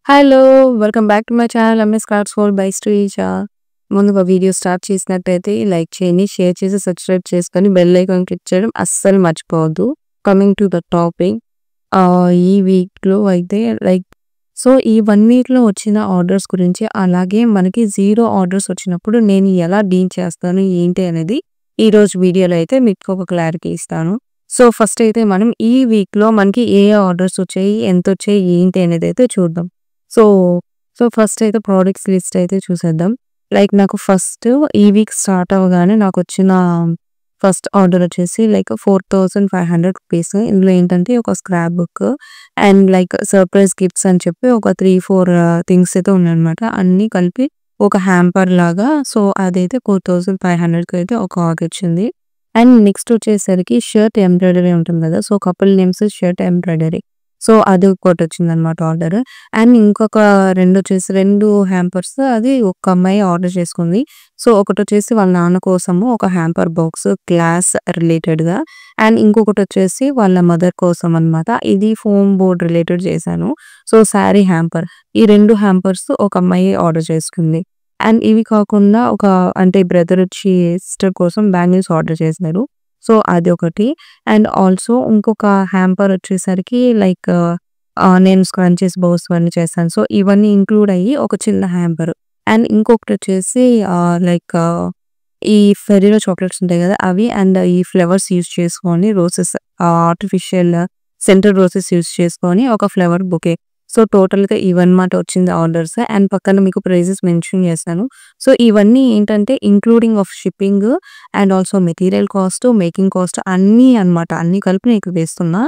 Hello! Welcome back to my channel MS crafts world by Sreeja. ముందుగా video start చేసినట్టయితే like చేయండి, share చేసి, subscribe చేసుకొని బెల్ ఐకాన్ క్లిక్ చేయడం అస్సలు మర్చిపోవద్దు. కమింగ్ టు ద టాపిక్ ఈ వీక్‌లో అయితే ఈ 1 వీక్‌లో వచ్చిన ఆర్డర్స్ గురించి, అలాగే మనకి 0 ఆర్డర్స్ వచ్చినప్పుడు నేను ఎలా డీల్ చేస్తాను, ఏంటి అనేది ఈరోజు వీడియోలో అయితే మీకు ఒక క్లారిటీ ఇస్తాను. ఫస్ట్ అయితే మనం ఈ వీక్‌లో మనకి ఏ ఆర్డర్స్ వచ్చాయి, ఎంతొచ్చాయి, ఏంటి అనేది అయితే చూద్దాం. సో, ఫస్ట్ అయితే ప్రొడక్ట్స్ లిస్ట్ అయితే చూసేద్దాం. నాకు ఫస్ట్ ఈ వీక్ స్టార్ట్ అవ్వగానే నాకొచ్చిన ఫస్ట్ ఆర్డర్ వచ్చేసి 4500 రూపీస్. ఇందులో ఏంటంటే ఒక scrap book and surprise gifts అని చెప్పి ఒక 3, 4 థింగ్స్ అయితే ఉన్నాయన్నమాట. అన్నీ కలిపి ఒక హ్యాంపర్ లాగా. అదైతే 4500కి అయితే ఒక ఆర్డర్ వచ్చింది. అండ్ నెక్స్ట్ వచ్చేసరికి షర్ట్ ఎంబ్రాయిడరీ ఉంటుంది కదా! Couple names shirt embroidery. అది ఒకటొచ్చిందనమాట ఆర్డర్. అండ్ ఇంకొక 2 హ్యాంపర్స్ అది ఒక అమ్మాయి ఆర్డర్ చేసుకుంది. ఒకటొచ్చేసి వాళ్ళ నాన్న కోసము ఒక హ్యాంపర్ బాక్స్ గ్లాస్ రిలేటెడ్‌గా. అండ్ ఇంకొకటొచ్చేసి వాళ్ళ మదర్ కోసం అనమాట. ఇది ఫోమ్ బోర్డ్ రిలేటెడ్ చేశాను. శారీ హ్యాంపర్. ఈ 2 హ్యాంపర్స్ ఒక అమ్మాయి ఆర్డర్ చేసుకుంది. అండ్ ఇవి కాకుండా అంటే బ్రదర్ వచ్చి సిస్టర్ కోసం బ్యాంగిల్స్ ఆర్డర్ చేశారు. అదొకటి. అండ్ ఆల్సో ఇంకొక హ్యాంపర్ వచ్చేసరికి నేను స్క్రంచెస్, బౌస్ అన్నీ చేశాను. ఇవన్నీ ఇంక్లూడ్ అయ్యి ఒక చిన్న హ్యాంపర్. అండ్ ఇంకొకటి వచ్చేసి ఈ ఫెరీలో చాక్లెట్స్ ఉంటాయి కదా! అవి అండ్ ఈ ఫ్లవర్స్ యూజ్ చేసుకొని roses artificial centre roses use చేసుకొని ఒక ఫ్లవర్ బొకే. టోటల్‌గా ఇవన్నమాట వచ్చింది ఆర్డర్స్. అండ్ పక్కన మీకు ప్రైజెస్ మెన్షన్ చేశాను. ఇవన్నీ ఏంటంటే including of shipping and also material cost, making cost అన్నీ అన్నమాట. అన్నీ కలిపి నీకు వేస్తున్నా.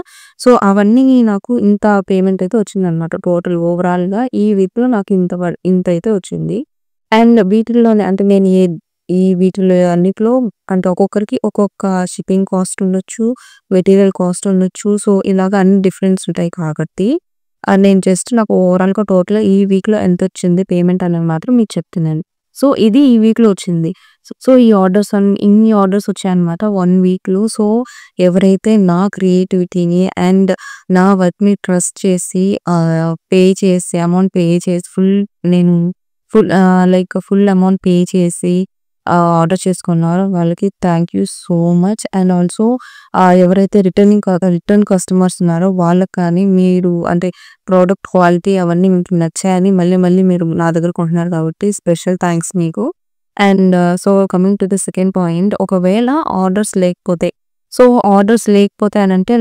అవన్నీ నాకు ఇంత పేమెంట్ అయితే వచ్చిందన్నమాట. టోటల్ ఓవరాల్‌గా ఈ వీక్‌లో నాకు ఇంత అయితే వచ్చింది. అండ్ వీటిల్లోనే అంటే నేను ఈ వీటిలో అన్నిట్లో అంటే ఒక్కొక్కరికి ఒక్కొక్క షిప్పింగ్ కాస్ట్ ఉండొచ్చు, మెటీరియల్ కాస్ట్ ఉండొచ్చు. ఇలాగ అన్ని డిఫరెన్స్ ఉంటాయి కాబట్టి నేను జస్ట్ నాకు ఓవరాల్‌గా టోటల్‌గా ఈ వీక్‌లో ఎంతొచ్చింది పేమెంట్ అనేది మాత్రం మీకు చెప్తున్నాను. ఇది ఈ వీక్‌లో వచ్చింది. ఈ ఆర్డర్స్ ఇన్ని ఆర్డర్స్ వచ్చాయన్నమాట 1 వీక్‌లో. ఎవరైతే నా క్రియేటివిటీని అండ్ నా వర్క్‌ని ట్రస్ట్ చేసి అమౌంట్ పే చేసి నేను ఫుల్ అమౌంట్ పే చేసి ఆర్డర్ చేసుకున్నారో వాళ్ళకి thank you so much. And also ఎవరైతే రిటర్న్ కస్టమర్స్ ఉన్నారో వాళ్ళకి కానీ మీరు అంటే ప్రోడక్ట్ క్వాలిటీ అవన్నీ మీకు నచ్చాయని మళ్ళీ మీరు నా దగ్గర కొంటున్నారు కాబట్టి స్పెషల్ థ్యాంక్స్ మీకు. And coming to the second point, ఒకవేళ ఆర్డర్స్ లేకపోతే అనంటే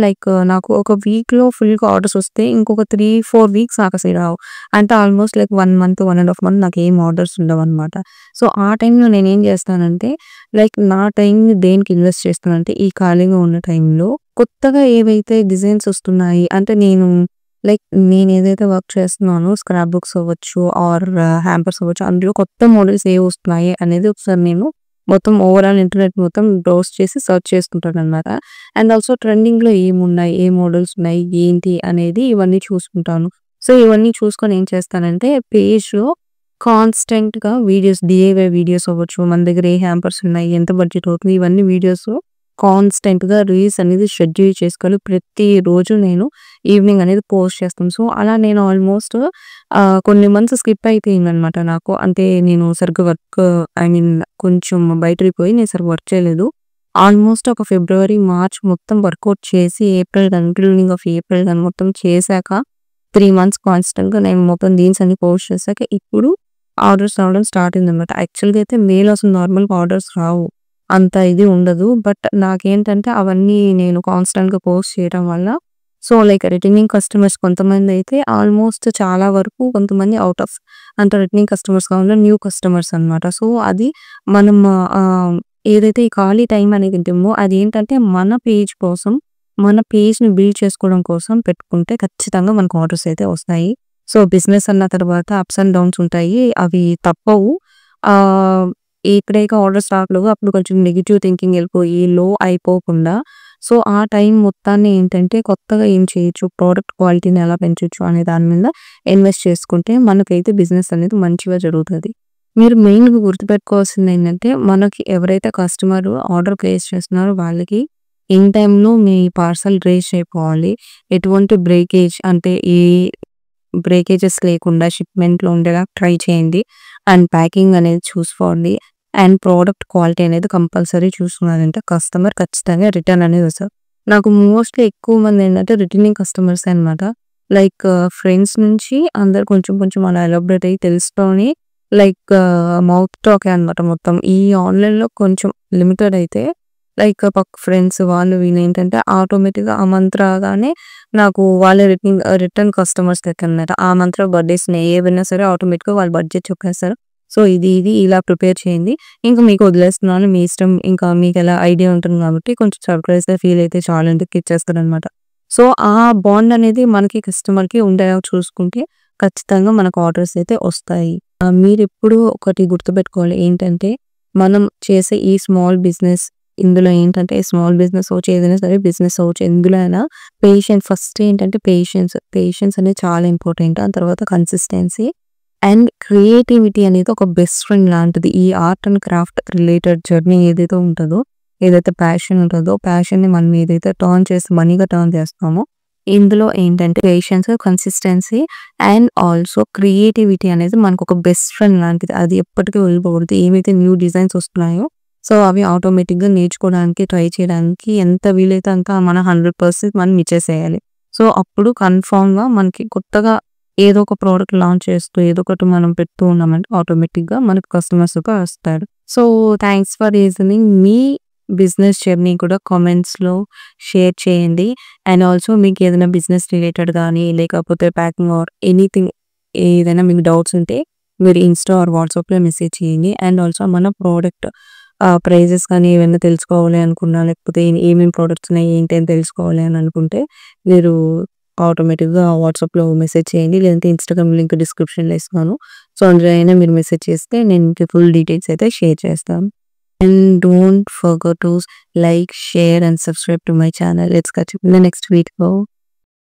నాకు ఒక వీక్‌లో ఫుల్‌గా ఆర్డర్స్ వస్తే ఇంకొక 3, 4 వీక్స్ నాకు అసలు రావు. అంటే ఆల్మోస్ట్ 1 మంత్, 1.5 మంత్ నాకు ఏం ఆర్డర్స్ ఉండవన్నమాట. ఆ టైంలో నేనేం చేస్తానంటే నా టైంని దేనికి ఇన్వెస్ట్ చేస్తానంటే ఈ ఖాళీగా ఉన్న టైంలో కొత్తగా ఏవైతే డిజైన్స్ వస్తున్నాయి అంటే నేను ఏదైతే వర్క్ చేస్తున్నానో స్క్రాప్ బుక్స్ అవ్వచ్చు ఆర్ హ్యాంపర్స్ అవ్వచ్చు, అందులో కొత్త మోడల్స్ ఏవి వస్తున్నాయి అనేది ఒకసారి నేను మొత్తం ఓవరాల్ ఇంటర్నెట్ మొత్తం బ్రౌజ్ చేసి సెర్చ్ చేసుకుంటానన్నమాట. అండ్ ఆల్సో ట్రెండింగ్‌లో ఏమున్నాయి, ఏ మోడల్స్ ఉన్నాయి, ఏంటి అనేది ఇవన్నీ చూసుకుంటాను. ఇవన్నీ చూసుకొని ఏం చేస్తానంటే పేజ్‌లో కాన్స్టెంట్‌గా వీడియోస్, డీఐవై వీడియోస్ అవ్వచ్చు, మన దగ్గర ఏ హ్యాంపర్స్ ఉన్నాయి, ఎంత బడ్జెట్ అవుతుంది, ఇవన్నీ వీడియోస్ కాన్స్టెంట్‌గా రీల్స్ అనేది షెడ్యూల్ చేసుకొని ప్రతిరోజు నేను ఈవినింగ్ అనేది పోస్ట్ చేస్తాను. అలా నేను ఆల్మోస్ట్ కొన్ని మంత్స్ స్కిప్ అయిపోయిందనమాట నాకు. అంటే నేను సరిగ్గా వర్క్ కొంచెం బయటకి పోయి నేను సరిగ్గా వర్క్ చేయలేదు. ఆల్మోస్ట్ ఒక ఫిబ్రవరి, మార్చ్ మొత్తం వర్కౌట్ చేసి ఇంక్లూడింగ్ ఆఫ్ ఏప్రిల్ గాని మొత్తం చేశాక 3 మంత్స్ కాన్స్టెంట్‌గా నేను మొత్తం రీల్స్ అన్ని పోస్ట్ చేశాక ఇప్పుడు ఆర్డర్స్ రావడం స్టార్ట్ అయిందనమాట. యాక్చువల్‌గా అయితే మేలో అసలు నార్మల్‌గా ఆర్డర్స్ రావు. అంత ఇది ఉండదు. బట్ నాకేంటంటే అవన్నీ నేను కాన్స్టెంట్‌గా పోస్ట్ చేయడం వల్ల రిటర్నింగ్ కస్టమర్స్ కొంతమందయితే ఆల్మోస్ట్ చాలా వరకు కొంతమంది ఔట్ ఆఫ్ అంటే రిటర్నింగ్ కస్టమర్స్ కాకుండా న్యూ కస్టమర్స్ అనమాట. అది మనం ఏదైతే ఈ ఖాళీ టైం అనేది ఉంటుందో అదేంటంటే మన పేజ్ కోసం, మన పేజ్‌ని బిల్డ్ చేసుకోవడం కోసం పెట్టుకుంటే ఖచ్చితంగా మనకు ఆర్డర్స్ అయితే వస్తాయి. బిజినెస్ అన్న తర్వాత అప్స్ అండ్ డౌన్స్ ఉంటాయి. అవి తప్పవు. ఎప్పుడైతే ఆర్డర్స్ రావట్లేవో అప్పుడు కొంచెం నెగెటివ్ థింకింగ్ వెళ్ళిపోయి లో అయిపోకుండా ఆ టైం మొత్తాన్ని ఏంటంటే కొత్తగా ఏం చేయొచ్చు, ప్రోడక్ట్ క్వాలిటీని ఎలా పెంచొచ్చు అనే దాని మీద ఇన్వెస్ట్ చేసుకుంటే మనకైతే బిజినెస్ అనేది మంచిగా జరుగుతది. మీరు మెయిన్‌గా గుర్తుపెట్టుకోవాల్సింది ఏంటంటే మనకి ఎవరైతే కస్టమర్ ఆర్డర్ ప్లేస్ చేస్తున్నారో వాళ్ళకి ఇన్ టైమ్‌లో మీ పార్సెల్ రీచ్ అయిపోవాలి. ఎటువంటి బ్రేకేజ్ అంటే బ్రేకేజెస్ లేకుండా షిప్మెంట్లో ఉండేలా ట్రై చేయండి. అండ్ ప్యాకింగ్ అనేది చూసుకోండి. అండ్ ప్రోడక్ట్ క్వాలిటీ అనేది కంపల్సరీ చూసుకున్నారంటే కస్టమర్ ఖచ్చితంగా రిటర్న్ అనేది వస్తారు. నాకు మోస్ట్లీ ఎక్కువ మంది ఏంటంటే రిటర్నింగ్ కస్టమర్స్ అనమాట. లైక్ ఫ్రెండ్స్ నుంచి అందరు కొంచెం కొంచెం అలా ఎలాబరేట్ అయ్యి తెలుసుకొని లైక్ మౌత్ టాకే అనమాట మొత్తం. ఈ ఆన్‌లైన్‌లో కొంచెం లిమిటెడ్ అయితే లైక్ పక్క ఫ్రెండ్స్ వాళ్ళు వీళ్ళు ఏంటంటే ఆటోమేటిక్‌గా ఆ మంత్ రాగానే నాకు వాళ్ళే రిటర్న్ కస్టమర్స్ లెక్కనమాట. ఆ మంత్‌లో బర్త్‌డేస్‌ని ఏవైనా సరే ఆటోమేటిక్‌గా వాళ్ళు బడ్జెట్ చెప్పేస్తారు. సో, ఇది ఇలా ప్రిపేర్ చేయండి. ఇంక మీకు వదిలేస్తున్నాను. మీ ఇష్టం. ఇంకా మీకెలా ఐడియా ఉంటుంది కాబట్టి కొంచెం సర్ప్రైజ్‌గా ఫీల్ అయితే చాలు ఇంటికి ఇచ్చేస్తారనమాట. సో, ఆ బాండ్ అనేది మనకి కస్టమర్‌కి ఉండేలా చూసుకుంటే ఖచ్చితంగా మనకు ఆర్డర్స్ అయితే వస్తాయి. మీరెప్పుడు ఒకటి గుర్తుపెట్టుకోవాలి ఏంటంటే, మనం చేసే ఈ స్మాల్ బిజినెస్ ఇందులో ఏంటంటే స్మాల్ బిజినెస్ అవ్వచ్చు, ఏదైనా సరే బిజినెస్ అవ్వచ్చు. ఎందులో అయినా ఫస్ట్ ఏంటంటే పేషెన్స్ అనేది చాలా ఇంపార్టెంట్. దాని తర్వాత కన్సిస్టెన్సీ అండ్ క్రియేటివిటీ అనేది ఒక బెస్ట్ ఫ్రెండ్ లాంటిది. ఈ art and craft related journey ఏదైతే ఉంటదో, ఏదైతే ప్యాషన్ ఉంటదో, ప్యాషన్‌ని మనం ఏదైతే టర్న్ చేసి మనీగా టర్న్ చేస్తామో, ఇందులో ఏంటంటే patience, consistency and also creativity అనేది మనకొక బెస్ట్ ఫ్రెండ్ లాంటిది. అది ఎప్పటికీ వదిలిపోకూడదు. ఏవైతే న్యూ డిజైన్స్ వస్తున్నాయో, సో, అవి ఆటోమేటిక్‌గా నేర్చుకోవడానికి, ట్రై చేయడానికి ఎంత వీలైతే అంత మన 100% మనం ఇచ్చేసేయాలి. సో, అప్పుడు కన్ఫర్మ్‌గా మనకి కొత్తగా ఏదో ఒక ప్రోడక్ట్ లాంచ్ చేస్తూ, ఏదో ఒకటి మనం పెడుతూ ఉన్నామంటే ఆటోమేటిక్‌గా మనకు కస్టమర్స్ కూడా వస్తారు. So, thanks for listening. Me business journey కూడా కామెంట్స్‌లో షేర్ చేయండి. అండ్ ఆల్సో మీకు ఏదైనా బిజినెస్ రిలేటెడ్ గానీ, లేకపోతే ప్యాకింగ్ ఆర్ ఎనీథింగ్ ఏదైనా మీకు డౌట్స్ ఉంటే మీరు ఇన్‌స్టా ఆర్ వాట్సాప్‌లో మెసేజ్ చేయండి. అండ్ ఆల్సో మన ప్రోడక్ట్ ప్రైజెస్ కానీ ఏవైనా తెలుసుకోవాలి అనుకున్నా, లేకపోతే ఏమేం ప్రొడక్ట్స్ ఉన్నాయి, ఏంటి అని తెలుసుకోవాలి అని అనుకుంటే మీరు ఆటోమేటిక్‌గా వాట్సాప్‌లో మెసేజ్ చేయండి. లేదంటే ఇన్‌స్టాగ్రామ్ లింక్ డిస్క్రిప్షన్‌లో ఇస్తాను. సో, అందులో అయినా మీరు మెసేజ్ చేస్తే నేను మీకు ఫుల్ డీటెయిల్స్ అయితే షేర్ చేస్తాను. And don't forget to like, share and subscribe to my channel. Let's catch up in the next video.